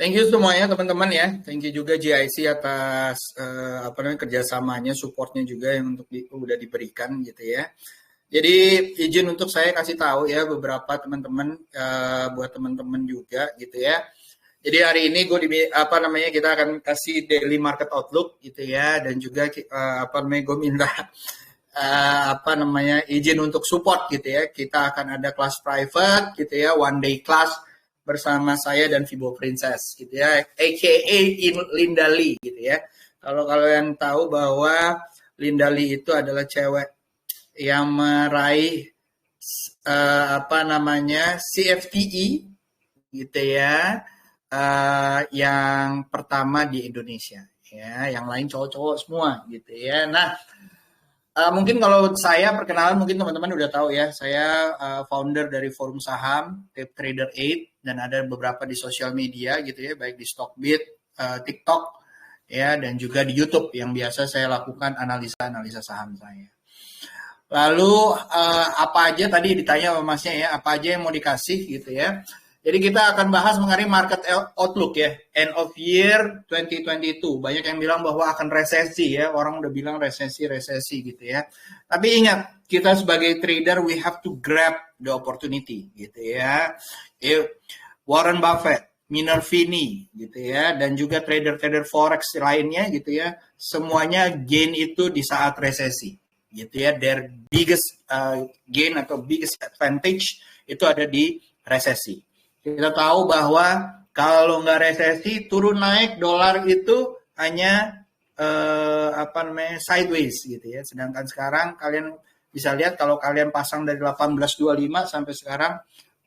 Thank you semuanya teman-teman ya. Thank you juga GIC atas kerjasamanya, supportnya juga yang udah diberikan gitu ya. Jadi izin untuk saya kasih tahu ya beberapa teman-teman buat teman-teman juga gitu ya. Jadi hari ini kita akan kasih daily market outlook gitu ya, dan juga gue minta izin untuk support gitu ya. Kita akan ada kelas private gitu ya, one day class bersama saya dan Vibo Princess gitu ya, aka Linda Lee gitu ya. Kalau kalian tahu bahwa Linda Lee itu adalah cewek yang meraih CFTE gitu ya, yang pertama di Indonesia ya, yang lain cowok-cowok semua gitu ya. Nah, mungkin kalau saya perkenalan, mungkin teman-teman udah tahu ya, saya founder dari forum saham Tape Trader 8 dan ada beberapa di sosial media gitu ya, baik di Stockbit, TikTok ya, dan juga di YouTube yang biasa saya lakukan analisa saham saya. Lalu apa aja tadi ditanya sama Masnya ya, apa aja yang mau dikasih gitu ya. Jadi kita akan bahas mengenai market outlook ya, end of year 2022. Banyak yang bilang bahwa akan resesi ya, orang udah bilang resesi gitu ya. Tapi ingat, kita sebagai trader we have to grab the opportunity gitu ya. Warren Buffett, Minervini gitu ya, dan juga trader-trader forex lainnya gitu ya, semuanya gain itu di saat resesi gitu ya. Their biggest gain atau biggest advantage itu ada di resesi. Kita tahu bahwa kalau nggak resesi, turun naik dolar itu hanya sideways gitu ya. Sedangkan sekarang kalian bisa lihat kalau kalian pasang dari 1825 sampai sekarang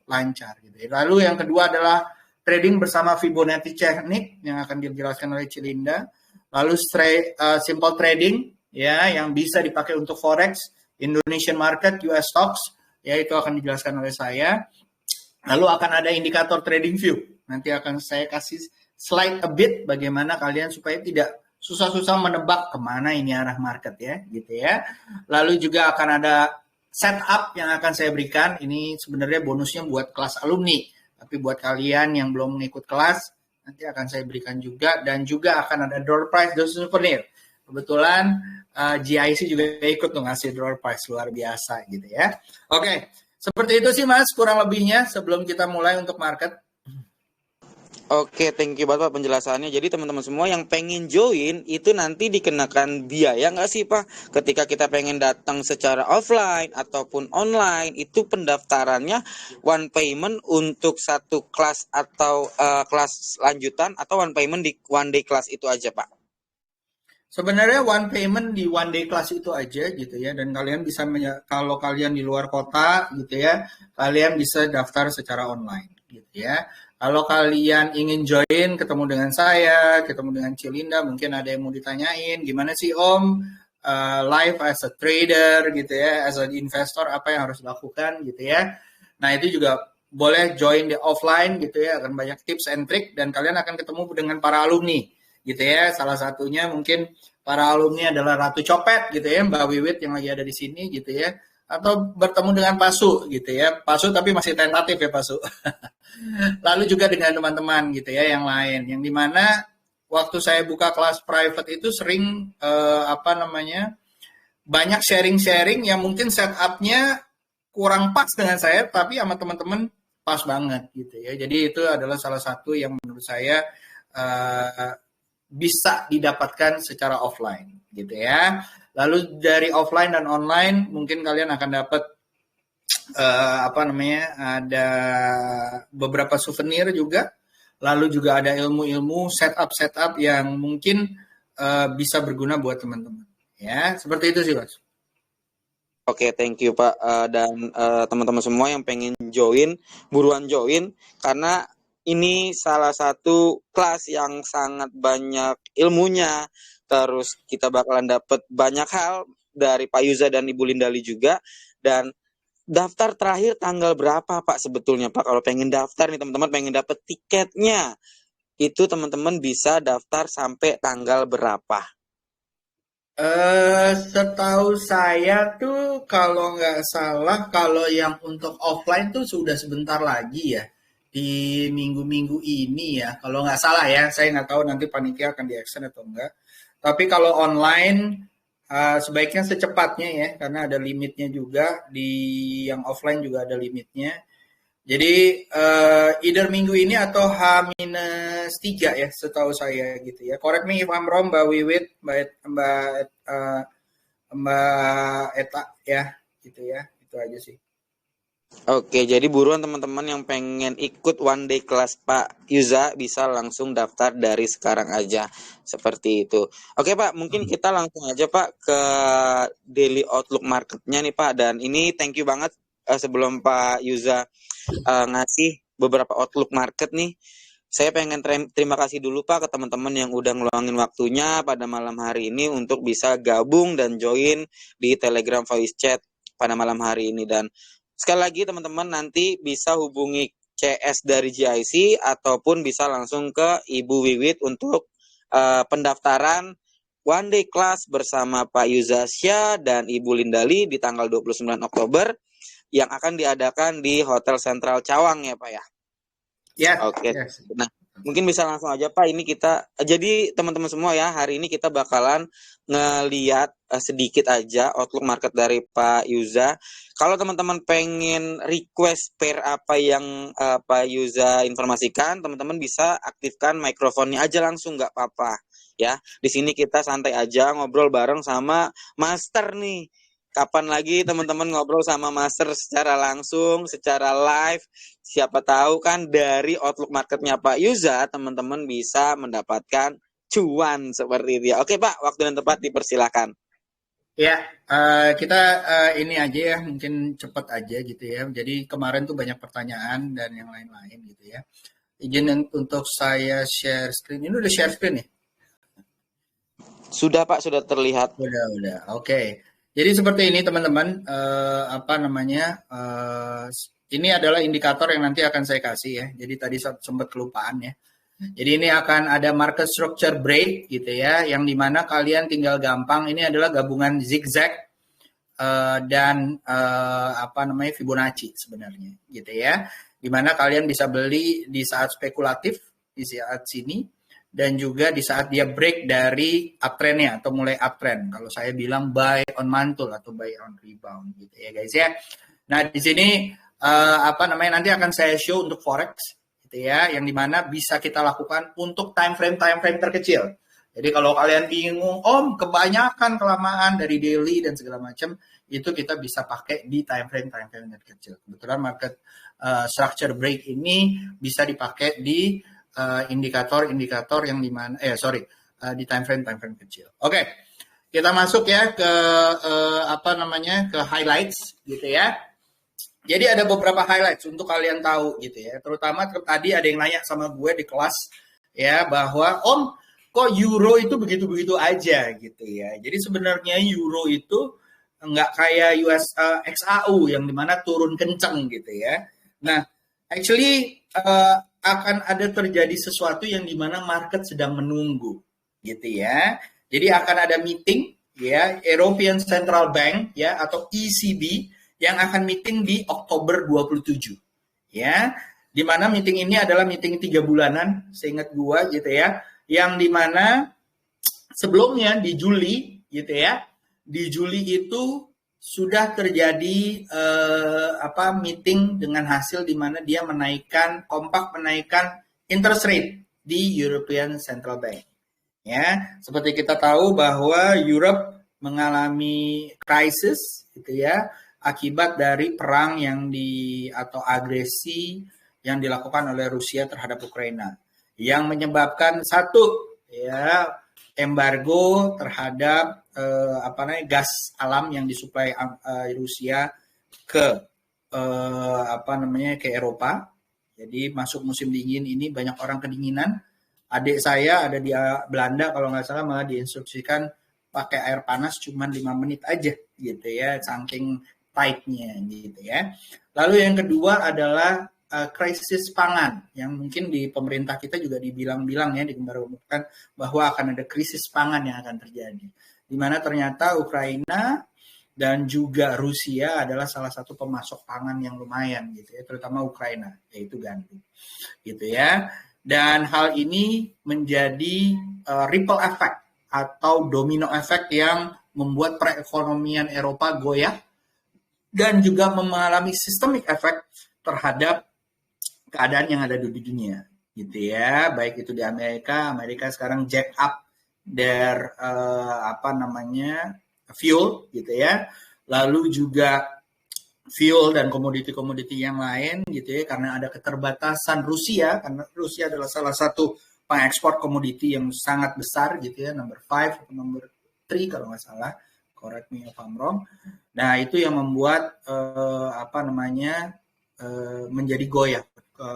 lancar gitu ya. Lalu yang kedua adalah trading bersama Fibonacci teknik yang akan dijelaskan oleh Cilinda. Lalu simple trading ya, yang bisa dipakai untuk forex, Indonesian market, US stocks ya, itu akan dijelaskan oleh saya. Lalu akan ada indikator trading view. Nanti akan saya kasih slide a bit bagaimana kalian supaya tidak susah-susah menebak kemana ini arah market ya, gitu ya. Lalu juga akan ada setup yang akan saya berikan. Ini sebenarnya bonusnya buat kelas alumni, tapi buat kalian yang belum mengikut kelas, nanti akan saya berikan juga. Dan juga akan ada door prize dan souvenir. Kebetulan GIC juga ikut tuh ngasih door prize, luar biasa gitu ya. Oke. Seperti itu sih Mas, kurang lebihnya sebelum kita mulai untuk market. Oke, thank you banget Pak penjelasannya. Jadi teman-teman semua yang pengen join itu nanti dikenakan biaya nggak sih Pak? Ketika kita pengen datang secara offline ataupun online, itu pendaftarannya one payment untuk satu kelas atau kelas lanjutan, atau one payment di one day class itu aja Pak? Sebenarnya one payment di one day class itu aja gitu ya, dan kalian bisa kalau kalian di luar kota gitu ya, kalian bisa daftar secara online gitu ya. Kalau kalian ingin join, ketemu dengan saya, ketemu dengan Cilinda, mungkin ada yang mau ditanyain, gimana sih Om live as a trader gitu ya, as an investor apa yang harus dilakukan gitu ya. Nah itu juga boleh join di offline gitu ya, akan banyak tips and trick dan kalian akan ketemu dengan para alumni gitu ya. Salah satunya mungkin para alumni adalah Ratu Copet gitu ya, Mbak Wiwit yang lagi ada di sini gitu ya, atau bertemu dengan Pak Su gitu ya. Pak Su tapi masih tentatif ya Pak Su. Lalu juga dengan teman-teman gitu ya yang lain, yang dimana waktu saya buka kelas private itu sering banyak sharing-sharing yang mungkin setupnya kurang pas dengan saya, tapi sama teman-teman pas banget gitu ya. Jadi itu adalah salah satu yang menurut saya bisa didapatkan secara offline gitu ya. Lalu dari offline dan online mungkin kalian akan dapat ada beberapa souvenir juga. Lalu juga ada ilmu-ilmu setup yang mungkin bisa berguna buat teman-teman. Ya, seperti itu sih, Mas. Oke, thank you Pak. Dan teman-teman semua yang pengen join, buruan join, karena ini salah satu kelas yang sangat banyak ilmunya. Terus kita bakalan dapet banyak hal dari Pak Yuza dan Ibu Lindali juga. Dan daftar terakhir tanggal berapa Pak sebetulnya Pak? Kalau pengen daftar nih teman-teman, pengen dapet tiketnya, itu teman-teman bisa daftar sampai tanggal berapa? Setahu saya tuh kalau nggak salah, kalau yang untuk offline tuh sudah sebentar lagi ya. di minggu-minggu ini ya, kalau nggak salah ya, saya nggak tahu nanti panitia akan di-action atau enggak. Tapi kalau online sebaiknya secepatnya ya, karena ada limitnya juga, di yang offline juga ada limitnya. Jadi either minggu ini atau H-3 ya, setahu saya gitu ya. Correct me if I'm wrong, Mbak Wiwit, Mbak Eta ya, gitu ya. Itu aja sih. Oke, jadi buruan teman-teman yang pengen ikut one day kelas Pak Yuza bisa langsung daftar dari sekarang aja. Seperti itu. Oke Pak, mungkin kita langsung aja Pak ke daily outlook marketnya nih Pak. Dan ini thank you banget sebelum Pak Yuza ngasih beberapa outlook market nih. Saya pengen terima kasih dulu Pak ke teman-teman yang udah ngeluangin waktunya pada malam hari ini untuk bisa gabung dan join di Telegram voice chat pada malam hari ini. Dan sekali lagi teman-teman nanti bisa hubungi CS dari GIC ataupun bisa langsung ke Ibu Wiwit untuk pendaftaran one day class bersama Pak Yuzasya dan Ibu Lindali di tanggal 29 Oktober yang akan diadakan di Hotel Sentral Cawang ya Pak ya. Ya. Oke. Yes. Nah, mungkin bisa langsung aja Pak. Ini kita jadi teman-teman semua ya, hari ini kita bakalan ngeliat sedikit aja outlook market dari Pak Yuza. Kalau teman-teman pengen request pair apa yang Pak Yuza informasikan, teman-teman bisa aktifkan mikrofonnya aja langsung, nggak apa-apa ya. Di sini kita santai aja ngobrol bareng sama Master nih. Kapan lagi teman-teman ngobrol sama Master secara langsung, secara live? Siapa tahu kan dari outlook marketnya Pak Yuza, teman-teman bisa mendapatkan cuan seperti itu ya. Oke Pak, waktu dan tempat dipersilakan. Ya, kita ini aja ya, mungkin cepat aja gitu ya. Jadi kemarin tuh banyak pertanyaan dan yang lain-lain gitu ya. Izin untuk saya share screen. Ini udah share screen ya? Sudah Pak, sudah terlihat. Udah. Oke. Jadi seperti ini teman-teman, apa namanya? Ini adalah indikator yang nanti akan saya kasih ya. Jadi tadi sempat kelupaan ya. Jadi ini akan ada market structure break gitu ya, yang dimana kalian tinggal gampang. Ini adalah gabungan zigzag dan apa namanya Fibonacci sebenarnya gitu ya. Dimana kalian bisa beli di saat spekulatif di saat sini dan juga di saat dia break dari uptrendnya atau mulai uptrend. Kalau saya bilang buy on mantle atau buy on rebound gitu ya guys ya. Nah di sini apa namanya nanti akan saya show untuk forex gitu ya, yang dimana bisa kita lakukan untuk time frame terkecil. Jadi kalau kalian bingung, Om kebanyakan kelamaan dari daily dan segala macam, itu kita bisa pakai di time frame terkecil. Kebetulan market structure break ini bisa dipakai di indikator-indikator yang dimana di time frame kecil. Oke, kita masuk ya ke apa namanya ke highlights gitu ya. Jadi ada beberapa highlights untuk kalian tahu gitu ya. Terutama tadi ada yang nanya sama gue di kelas ya bahwa Om kok euro itu begitu-begitu aja gitu ya. Jadi sebenarnya euro itu nggak kayak US XAU yang dimana turun kenceng gitu ya. Nah, actually akan ada terjadi sesuatu yang dimana market sedang menunggu gitu ya. Jadi akan ada meeting ya European Central Bank ya atau ECB yang akan meeting di Oktober 27 ya. Di mana meeting ini adalah meeting 3 bulanan seingat gua gitu ya. Yang dimana sebelumnya di Juli gitu ya. Di Juli itu sudah terjadi meeting dengan hasil di mana dia kompak menaikkan interest rate di European Central Bank. Ya, seperti kita tahu bahwa Europe mengalami krisis gitu ya akibat dari perang atau agresi yang dilakukan oleh Rusia terhadap Ukraina yang menyebabkan satu ya embargo terhadap gas alam yang disuplai Rusia ke ke Eropa. Jadi masuk musim dingin ini banyak orang kedinginan. Adik saya ada di Belanda kalau nggak salah malah diinstruksikan pakai air panas cuma 5 menit aja gitu ya, saking tightnya gitu ya. Lalu yang kedua adalah krisis pangan yang mungkin di pemerintah kita juga dibilang-bilang ya bahwa akan ada krisis pangan yang akan terjadi. Di mana ternyata Ukraina dan juga Rusia adalah salah satu pemasok pangan yang lumayan gitu ya, terutama Ukraina, yaitu gandum gitu ya. Dan hal ini menjadi ripple effect atau domino effect yang membuat perekonomian Eropa goyah dan juga mengalami systemic effect terhadap keadaan yang ada di dunia gitu ya. Baik itu di Amerika sekarang jack up their fuel gitu ya. Lalu juga fuel dan komoditi-komoditi yang lain gitu ya, karena ada keterbatasan Rusia, karena Rusia adalah salah satu pengekspor komoditi yang sangat besar gitu ya, number 5 atau number 3 kalau nggak salah, correct me if I'm wrong. Nah itu yang membuat menjadi goyah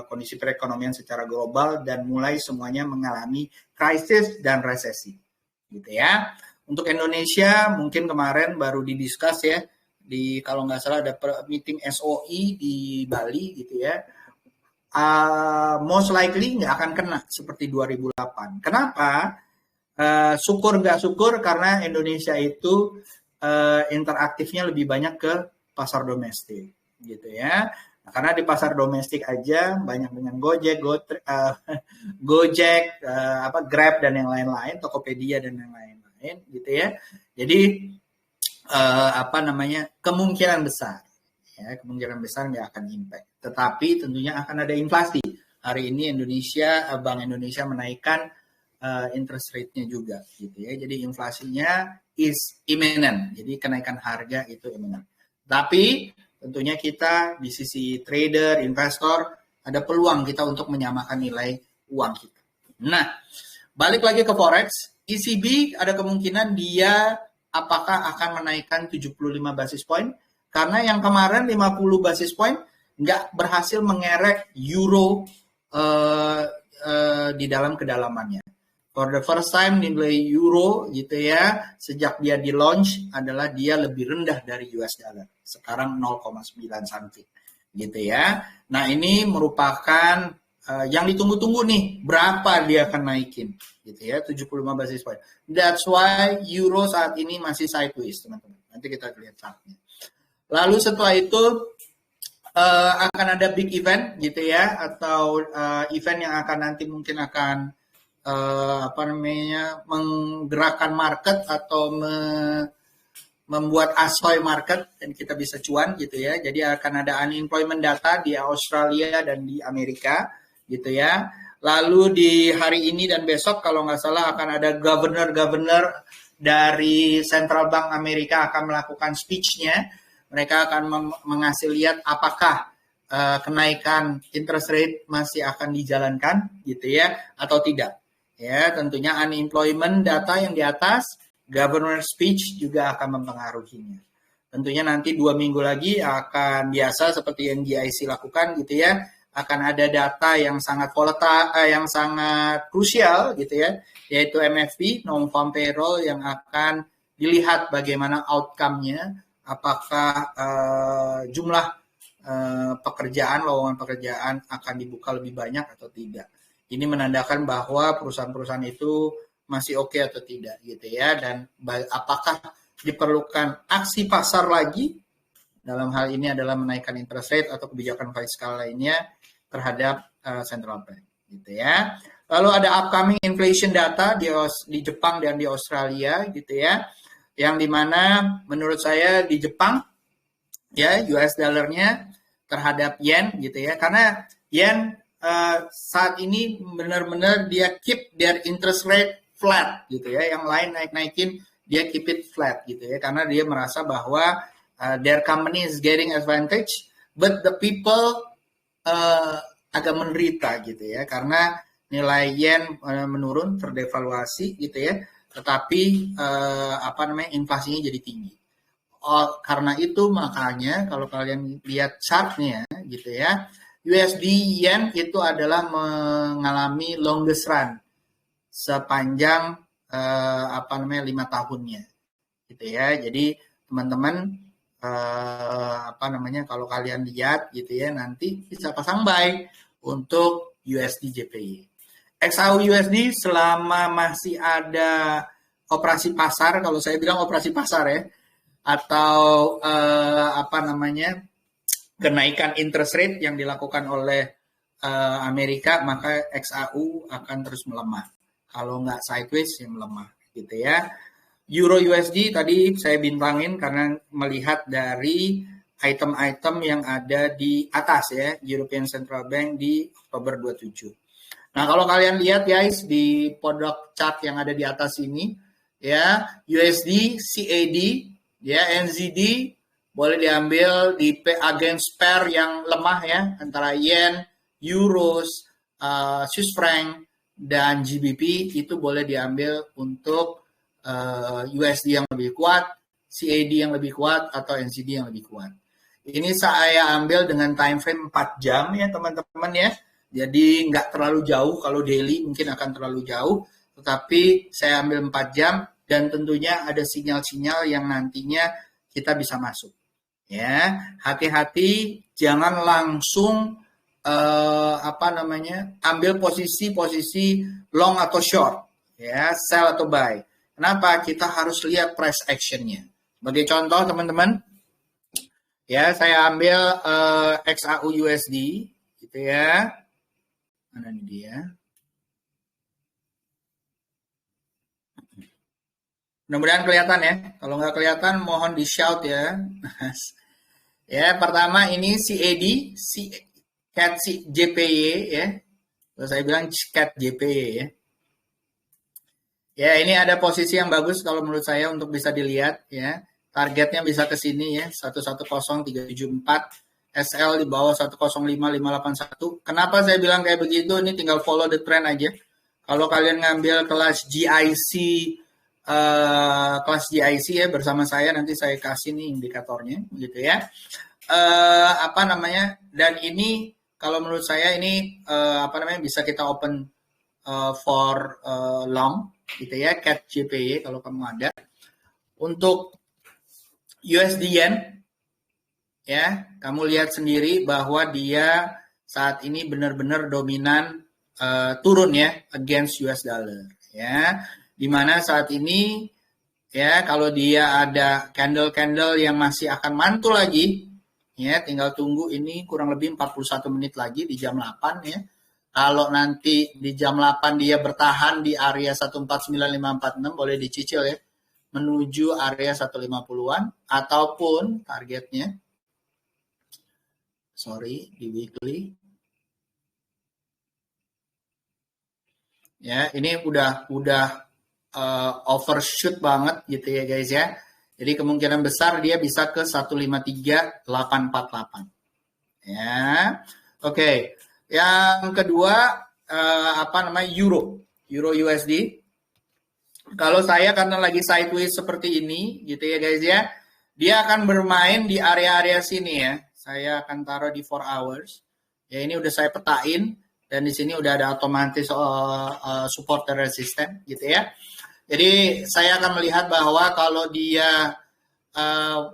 kondisi perekonomian secara global dan mulai semuanya mengalami krisis dan resesi gitu ya. Untuk Indonesia mungkin kemarin baru didiskus ya, di kalau nggak salah ada meeting SOI di Bali gitu ya, most likely nggak akan kena seperti 2008. Kenapa? Syukur nggak syukur karena Indonesia itu interaktifnya lebih banyak ke pasar domestik gitu ya. Nah, karena di pasar domestik aja banyak dengan Gojek, Grab dan yang lain-lain, Tokopedia dan yang lain-lain gitu ya. Jadi kemungkinan besar nggak akan impact, tetapi tentunya akan ada inflasi. Hari ini Bank Indonesia menaikkan interest rate-nya juga gitu ya, jadi inflasinya is imminent, jadi kenaikan harga itu imminent. Tapi tentunya kita di sisi trader, investor ada peluang kita untuk menyamakan nilai uang kita. Nah, balik lagi ke forex, ECB ada kemungkinan dia apakah akan menaikkan 75 basis point? Karena yang kemarin 50 basis point nggak berhasil mengerek euro di dalam kedalamannya. For the first time nilai euro gitu ya, sejak dia di launch adalah dia lebih rendah dari US dollar. Sekarang 0,9 something gitu ya. Nah ini merupakan yang ditunggu-tunggu nih, berapa dia akan naikin gitu ya, 75 basis point. That's why euro saat ini masih sideways, teman-teman. Nanti kita lihat chartnya. Lalu setelah itu akan ada big event gitu ya, atau event yang akan nanti mungkin akan menggerakkan market atau membuat asoy market dan kita bisa cuan gitu ya. Jadi akan ada unemployment data di Australia dan di Amerika gitu ya. Lalu di hari ini dan besok kalau nggak salah akan ada governor dari Central Bank Amerika akan melakukan speech-nya. Mereka akan mengasih lihat apakah kenaikan interest rate masih akan dijalankan gitu ya atau tidak. Ya, tentunya unemployment data yang di atas, governor speech juga akan mempengaruhinya. Tentunya nanti 2 minggu lagi akan biasa seperti yang GIC lakukan gitu ya, akan ada data yang sangat volatile, yang sangat krusial gitu ya, yaitu MFP, non-farm payroll, yang akan dilihat bagaimana outcome-nya, apakah jumlah pekerjaan, lowongan pekerjaan akan dibuka lebih banyak atau tidak. Ini menandakan bahwa perusahaan-perusahaan itu masih oke atau tidak gitu ya, dan apakah diperlukan aksi pasar lagi dalam hal ini adalah menaikkan interest rate atau kebijakan fiskal lainnya terhadap central bank gitu ya. Lalu ada upcoming inflation data di Jepang dan di Australia gitu ya, yang dimana menurut saya di Jepang ya US dollarnya terhadap yen gitu ya, karena yen saat ini benar-benar dia keep their interest rate flat gitu ya, yang lain naik-naikin dia keep it flat gitu ya, karena dia merasa bahwa their company is getting advantage but the people agak menderita gitu ya, karena nilai yen menurun, terdevaluasi gitu ya, tetapi inflasinya jadi tinggi. Karena itu makanya kalau kalian lihat chartnya gitu ya, USD yen itu adalah mengalami longest run sepanjang 5 tahunnya gitu ya. Jadi teman-teman kalau kalian lihat gitu ya, nanti bisa pasang buy untuk USD JPY. XAU USD selama masih ada operasi pasar, kalau saya bilang operasi pasar ya, atau kenaikan interest rate yang dilakukan oleh Amerika, maka XAU akan terus melemah. Kalau nggak sideways, ya melemah, gitu ya. Euro USD tadi saya bintangin karena melihat dari item-item yang ada di atas ya, European Central Bank di Oktober 27. Nah, kalau kalian lihat guys di produk chart yang ada di atas ini, ya, USD, CAD, ya, NZD boleh diambil di against pair yang lemah ya, antara yen, euros, Swiss franc, dan GBP itu boleh diambil untuk USD yang lebih kuat, CAD yang lebih kuat, atau NZD yang lebih kuat. Ini saya ambil dengan time frame 4 jam ya teman-teman ya. Jadi nggak terlalu jauh, kalau daily mungkin akan terlalu jauh, tetapi saya ambil 4 jam dan tentunya ada sinyal-sinyal yang nantinya kita bisa masuk. Ya, hati-hati jangan langsung ambil posisi long atau short, ya, sell atau buy. Kenapa? Kita harus lihat price action-nya. Sebagai contoh teman-teman, ya, saya ambil XAU USD, gitu ya. Mana nih dia? Mudah-mudahan kelihatan ya. Kalau nggak kelihatan, mohon di shout ya. Ya, pertama ini CAD, CAD JPY ya. Kalau saya bilang CAD JPY ya. Ya, ini ada posisi yang bagus kalau menurut saya untuk bisa dilihat ya. Targetnya bisa ke sini ya, 110374, SL di bawah 105581. Kenapa saya bilang kayak begitu? Ini tinggal follow the trend aja. Kalau kalian ngambil kelas GIC ya bersama saya, nanti saya kasih nih indikatornya gitu ya. Dan ini kalau menurut saya ini bisa kita open for long gitu ya, CAD JPY kalau kamu ada. Untuk USD Yen ya, kamu lihat sendiri bahwa dia saat ini benar-benar dominan turun ya against US dollar ya. Dimana saat ini ya, kalau dia ada candle-candle yang masih akan mantul lagi ya, tinggal tunggu ini kurang lebih 41 menit lagi di jam 8 ya. Kalau nanti di jam 8 dia bertahan di area 149546, boleh dicicil ya, menuju area 150-an ataupun targetnya di weekly. Ya, ini udah overshoot banget gitu ya guys ya. Jadi kemungkinan besar dia bisa ke 153.848. Ya. Oke. Yang kedua Euro USD. Kalau saya karena lagi sideways seperti ini gitu ya guys ya, dia akan bermain di area-area sini ya. Saya akan taruh di 4 hours. Ya, ini udah saya petain dan di sini udah ada otomatis support dan resisten gitu ya. Jadi saya akan melihat bahwa kalau dia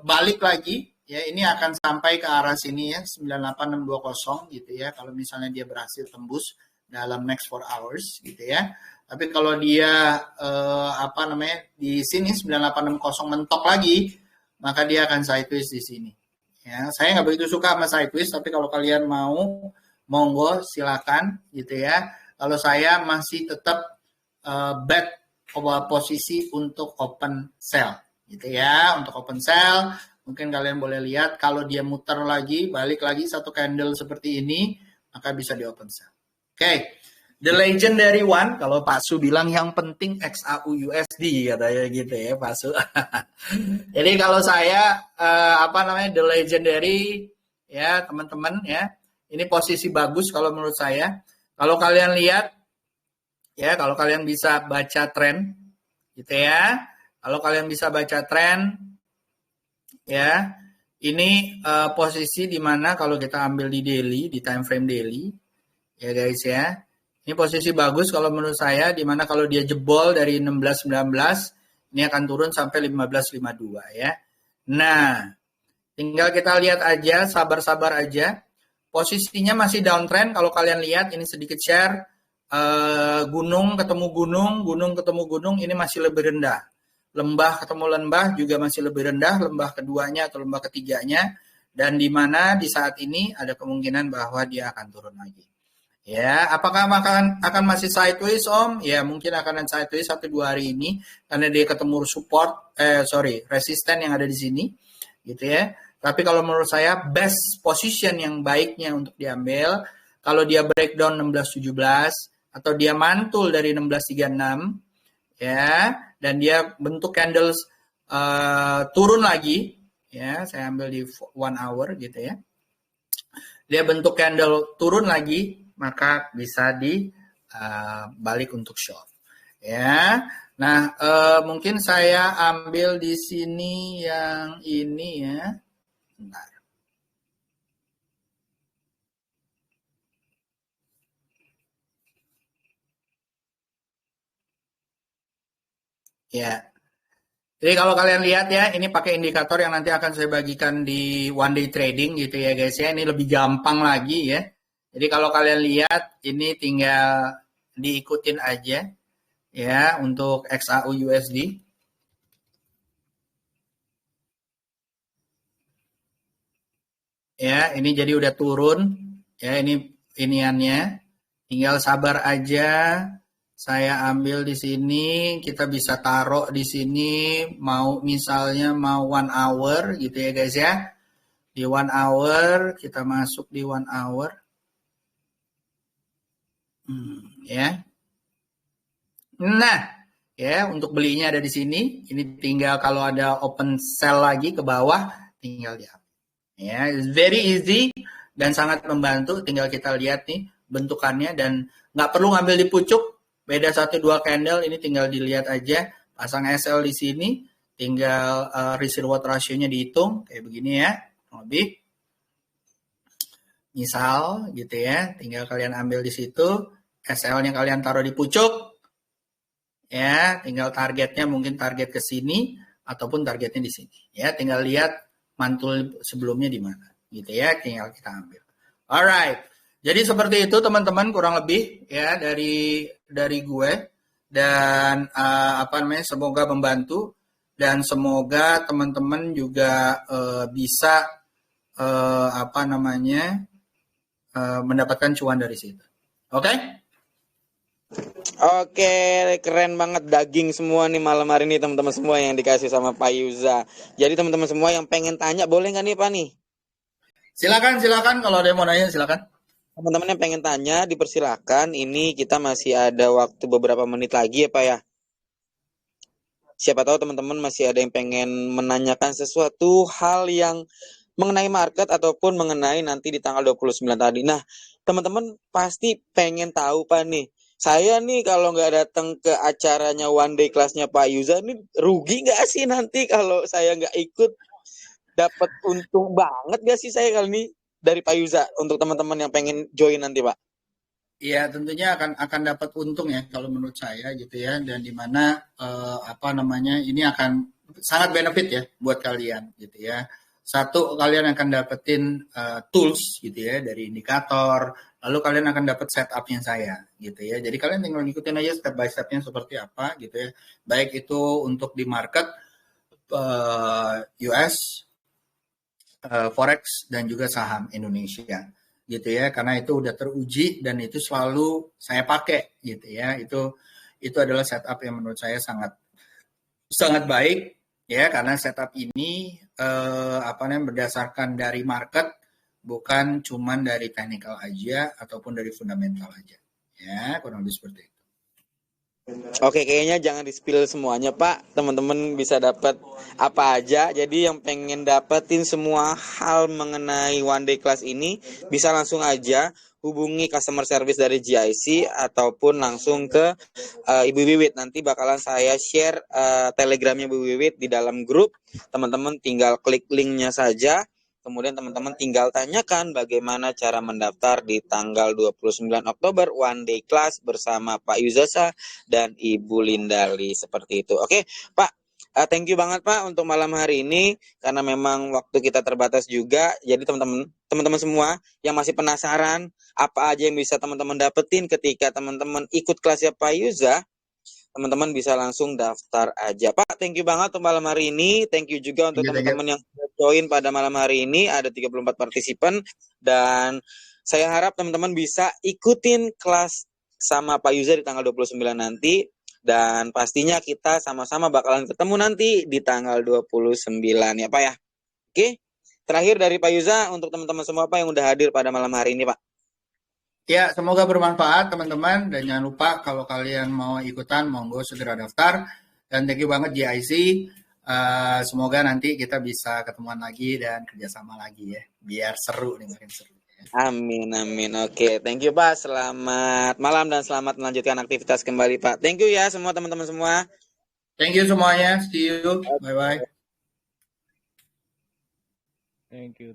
balik lagi ya, ini akan sampai ke arah sini ya, 98620 gitu ya, kalau misalnya dia berhasil tembus dalam next 4 hours gitu ya. Tapi kalau dia di sini 9860 mentok lagi, maka dia akan sideways di sini. Ya, saya nggak begitu suka sama sideways, tapi kalau kalian mau, monggo silakan gitu ya. Kalau saya masih tetap bet posisi untuk open sell gitu ya. Untuk open sell mungkin kalian boleh lihat kalau dia muter lagi, balik lagi satu candle seperti ini, maka bisa di open sell. Oke. The legendary one, kalau Pak Su bilang yang penting XAU USD katanya gitu ya Pak Su. Jadi kalau saya the legendary ya teman-teman ya, ini posisi bagus kalau menurut saya. Kalau kalian lihat ya, kalau kalian bisa baca tren gitu ya, kalau kalian bisa baca tren ya, ini posisi di mana kalau kita ambil di daily, di time frame daily ya guys ya. Ini posisi bagus kalau menurut saya, dimana kalau dia jebol dari 16.19, ini akan turun sampai 15.52 ya. Nah, tinggal kita lihat aja, sabar-sabar aja. Posisinya masih downtrend, kalau kalian lihat ini sedikit share, gunung ketemu gunung, gunung ketemu gunung, ini masih lebih rendah. lembah ketemu lembah juga masih lebih rendah, lembah keduanya atau lembah ketiganya, dan di mana di saat ini ada kemungkinan bahwa dia akan turun lagi. Ya, apakah akan masih sideways Om? Ya, mungkin akan sideways 1-2 hari ini karena dia ketemu resisten yang ada di sini, gitu ya. Tapi kalau menurut saya best position yang baiknya untuk diambil kalau dia breakdown 16.17 atau dia mantul dari 16.36, ya, dan dia bentuk candles turun lagi, ya, saya ambil di 1 hour gitu ya. Dia bentuk candle turun lagi, maka bisa balik untuk short. Ya, nah mungkin saya ambil di sini yang ini ya. Bentar. Ya, jadi kalau kalian lihat ya, ini pakai indikator yang nanti akan saya bagikan di one day trading gitu ya guys ya. Ini lebih gampang lagi ya. Jadi kalau kalian lihat, ini tinggal diikutin aja ya untuk XAU USD. Ya, ini jadi udah turun. Ya, ini iniannya. Tinggal sabar aja. Saya ambil di sini, kita bisa taruh di sini, mau misalnya mau 1 hour gitu ya guys ya. Di 1 hour, kita masuk di 1 hour. Ya. Nah, ya untuk belinya ada di sini. Ini tinggal kalau ada open sell lagi ke bawah, tinggal diambil. Ya, it's very easy dan sangat membantu. Tinggal kita lihat nih bentukannya dan nggak perlu ngambil di pucuk. Beda 1-2 candle, ini tinggal dilihat aja. Pasang SL di sini, tinggal risk reward ratio-nya dihitung kayak begini ya, lebih. Misal gitu ya, tinggal kalian ambil di situ, SL-nya kalian taruh di pucuk. Ya, tinggal targetnya mungkin target ke sini ataupun targetnya di sini. Ya, tinggal lihat mantul sebelumnya di mana. Gitu ya, tinggal kita ambil. Alright. Jadi seperti itu teman-teman kurang lebih ya dari gue dan semoga membantu dan semoga teman-teman juga bisa mendapatkan cuan dari situ. Oke? Oke, keren banget daging semua nih malam hari ini teman-teman semua yang dikasih sama Pak Yuza. Jadi teman-teman semua yang pengen tanya boleh nggak nih Pak nih? Silakan kalau ada yang mau nanya silakan. Teman-teman yang pengen tanya dipersilakan. Ini kita masih ada waktu beberapa menit lagi ya Pak ya. Siapa tahu teman-teman masih ada yang pengen menanyakan sesuatu hal yang mengenai market ataupun mengenai nanti di tanggal 29 tadi. Nah, teman-teman pasti pengen tahu Pak nih. Saya nih kalau nggak datang ke acaranya one day kelasnya Pak Yuza nih rugi nggak sih nanti kalau saya nggak ikut? Dapat untung banget gak sih saya kali ini dari Pak Yuza untuk teman-teman yang pengen join nanti Pak? Iya, tentunya akan dapat untung ya kalau menurut saya gitu ya dan di mana ini akan sangat benefit ya buat kalian gitu ya. Satu, kalian akan dapetin tools gitu ya dari indikator, lalu kalian akan dapat setupnya saya gitu ya. Jadi kalian tinggal ngikutin aja step by stepnya seperti apa gitu ya. Baik itu untuk di market US, forex dan juga saham Indonesia gitu ya, karena itu udah teruji dan itu selalu saya pakai gitu ya. Itu adalah setup yang menurut saya sangat baik ya, karena setup ini berdasarkan dari market, bukan cuman dari technical aja ataupun dari fundamental aja ya, kurang lebih seperti itu. Oke, kayaknya jangan di-spill semuanya, Pak. Teman-teman bisa dapat apa aja. Jadi yang pengen dapetin semua hal mengenai one day class ini bisa langsung aja hubungi customer service dari GIC ataupun langsung ke Ibu Wiwit. Nanti bakalan saya share Telegramnya Ibu Wiwit di dalam grup. Teman-teman tinggal klik linknya saja. Kemudian teman-teman tinggal tanyakan bagaimana cara mendaftar di tanggal 29 Oktober one day class bersama Pak Yuzasa dan Ibu Lindali seperti itu. Oke, Pak, thank you banget Pak untuk malam hari ini karena memang waktu kita terbatas juga. Jadi teman-teman semua yang masih penasaran apa aja yang bisa teman-teman dapetin ketika teman-teman ikut kelasnya Pak Yuza, teman-teman bisa langsung daftar aja. Pak, thank you banget untuk malam hari ini. Thank you juga untuk Thank you, thank you. teman-teman yang sudah join pada malam hari ini. Ada 34 partisipan. Dan saya harap teman-teman bisa ikutin kelas sama Pak Yuza di tanggal 29 nanti. Dan pastinya kita sama-sama bakalan ketemu nanti di tanggal 29 ya Pak ya. Oke. Terakhir dari Pak Yuza untuk teman-teman semua Pak yang udah hadir pada malam hari ini Pak. Ya, semoga bermanfaat teman-teman dan jangan lupa kalau kalian mau ikutan monggo segera daftar dan thank you banget GIC. Semoga nanti kita bisa ketemuan lagi dan kerjasama lagi ya, biar seru nih makin seru. Amin, amin. Oke, thank you Pak. Selamat malam dan selamat melanjutkan aktivitas kembali Pak. Thank you ya semua teman-teman semua. Thank you semuanya. See you. Bye bye. Thank you.